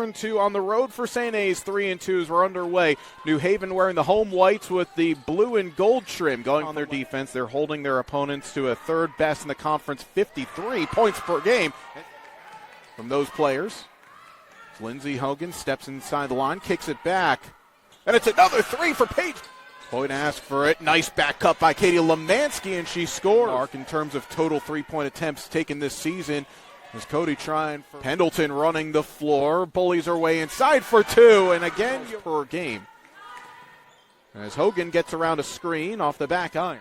4-2 on the road for St. A's. 3-2s were underway. New Haven wearing the home whites with the blue and gold trim. Going on their defense, they're holding their opponents to a third best in the conference, 53 points per game. From those players, Lindsey Hogan steps inside the line, kicks it back, and it's another three for Paige. Hoyt asked for it. Nice back cut by Katie Lemansky, and she scored. Mark in terms of total three-point attempts taken this season. As Cody trying for Pendleton running the floor, bullies her way inside for two, and again per game. As Hogan gets around a screen off the back iron.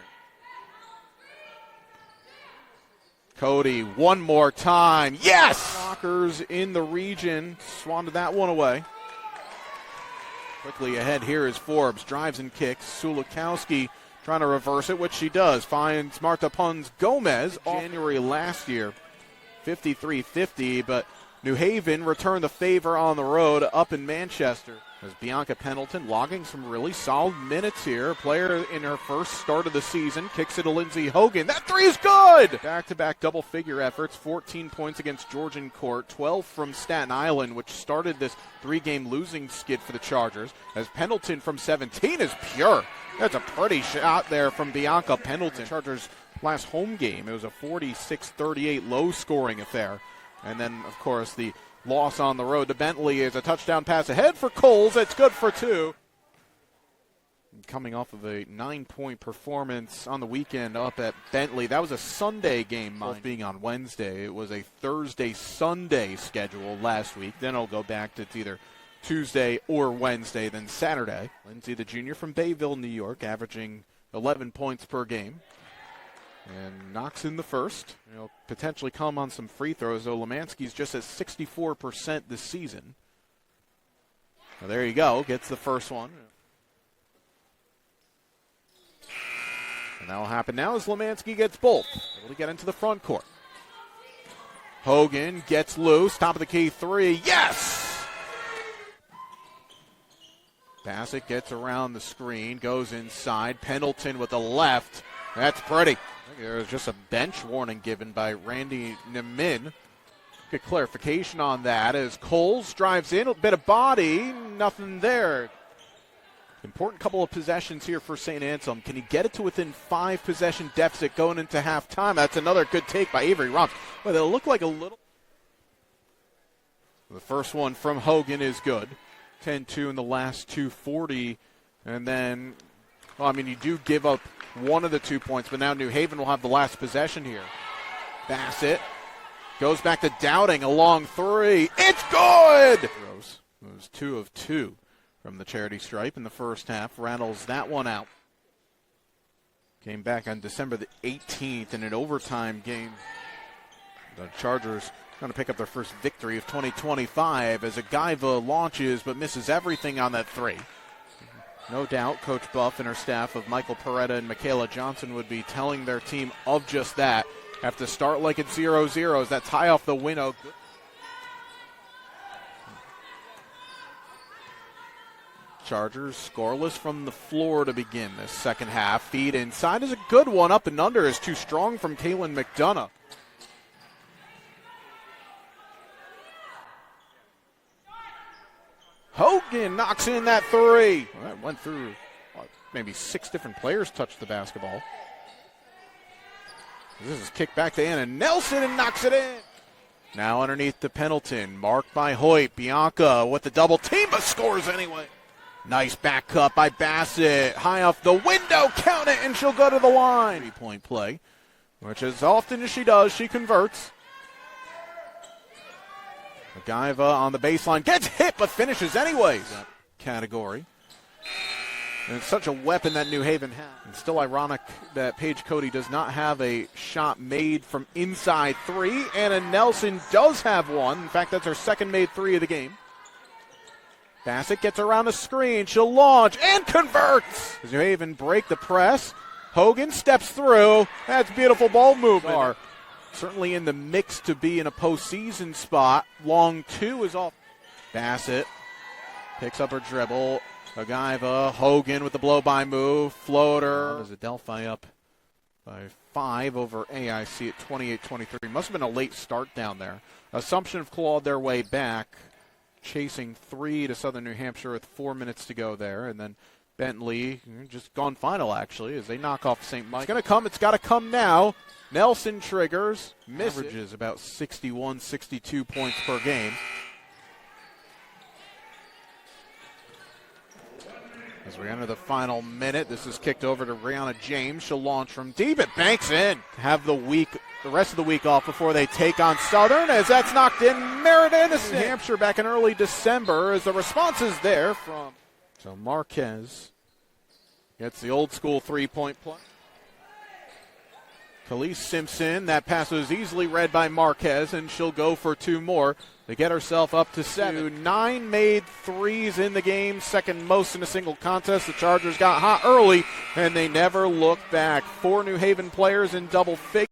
Cody one more time. Yes! Blockers in the region swatted that one away. Quickly ahead here is Forbes. Drives and kicks. Sulikowski trying to reverse it, which she does. Finds Marta Pons Gomez. January last year. 53-50, but New Haven returned the favor on the road up in Manchester. As Bianca Pendleton logging some really solid minutes here. A player in her first start of the season kicks it to Lindsey Hogan. That three is good! Back-to-back double-figure efforts, 14 points against Georgian Court, 12 from Staten Island, which started this three-game losing skid for the Chargers. As Pendleton from 17 is pure. That's a pretty shot there from Bianca Pendleton. Chargers last home game, it was a 46-38 low-scoring affair. And then, of course, the loss on the road to Bentley is a touchdown pass ahead for Coles. It's good for two. Coming off of a 9-point performance on the weekend up at Bentley. That was a Sunday game, being on Wednesday. It was a Thursday-Sunday schedule last week. Then it'll go back to it's either Tuesday or Wednesday, then Saturday. Lindsay, the junior from Bayville, New York, averaging 11 points per game. And knocks in the first. He'll potentially come on some free throws, though Lemansky's just at 64% this season. Well, there you go. Gets the first one. And that will happen now as Lemansky gets both. Able to get into the front court. Hogan gets loose. Top of the key three. Yes! Bassett gets around the screen. Goes inside. Pendleton with the left. That's pretty. There was just a bench warning given by Randy Nemin. Good clarification on that as Coles drives in, a bit of body, nothing there. Important couple of possessions here for St. Anselm. Can he get it to within 5 possession deficit going into halftime? That's another good take by Avery Roms. Well, they'll look like a little. The first one from Hogan is good. 10-2 in the last 2:40. And then, well, I mean, you do give up one of the 2 points, but now New Haven will have the last possession here. Bassett goes back to Dowding, a long three. It's good! It was 2 of 2 from the charity stripe in the first half. Rattles that one out. Came back on December the 18th in an overtime game. The Chargers going to pick up their first victory of 2025 as Agaiva launches but misses everything on that three. No doubt Coach Buff and her staff of Michael Peretta and Michaela Johnson would be telling their team of just that. Have to start like it's 0-0 as that tie off the window. Chargers scoreless from the floor to begin this second half. Feed inside is a good one. Up and under is too strong from Kaylin McDonough. Hogan knocks in that three. Well, that went through maybe 6 different players touched the basketball. This is kicked back to Anna Nelson and knocks it in. Now underneath to Pendleton. Marked by Hoyt. Bianca with the double team, but scores anyway. Nice back cut by Bassett. High off the window. Count it, and she'll go to the line. 3-point play, which as often as she does, she converts. Agaiva on the baseline. Gets hit, but finishes anyways. That category. And it's such a weapon that New Haven has. And still ironic that Paige Cody does not have a shot made from inside three. Anna Nelson does have one. In fact, that's her second made three of the game. Bassett gets around the screen. She'll launch and converts. As New Haven break the press. Hogan steps through. That's beautiful ball movement. Certainly in the mix to be in a postseason spot. Long two is off. Bassett picks up her dribble. Agaiva, Hogan with the blow-by move. Floater. There's Adelphi up by 5 over AIC at 28-23. Must have been a late start down there. Assumption have clawed their way back. chasing 3 to Southern New Hampshire with 4 minutes to go there. And then Bentley just gone final, actually, as they knock off St. Mike. It's going to come. It's got to come now. Nelson triggers. Averages about 61, 62 points per game. As we enter the final minute, this is kicked over to Brianna James. She'll launch from deep. It banks in. Have the rest of the week off before they take on Southern, as that's knocked in. Meriden, New Hampshire, back in early December, as the response is there from. So Marquez gets the old school 3-point play. Khalees Simpson, that pass was easily read by Marquez, and she'll go for 2 more to get herself up to 7. 9 made threes in the game, second most in a single contest. The Chargers got hot early, and they never looked back. 4 New Haven players in double figures.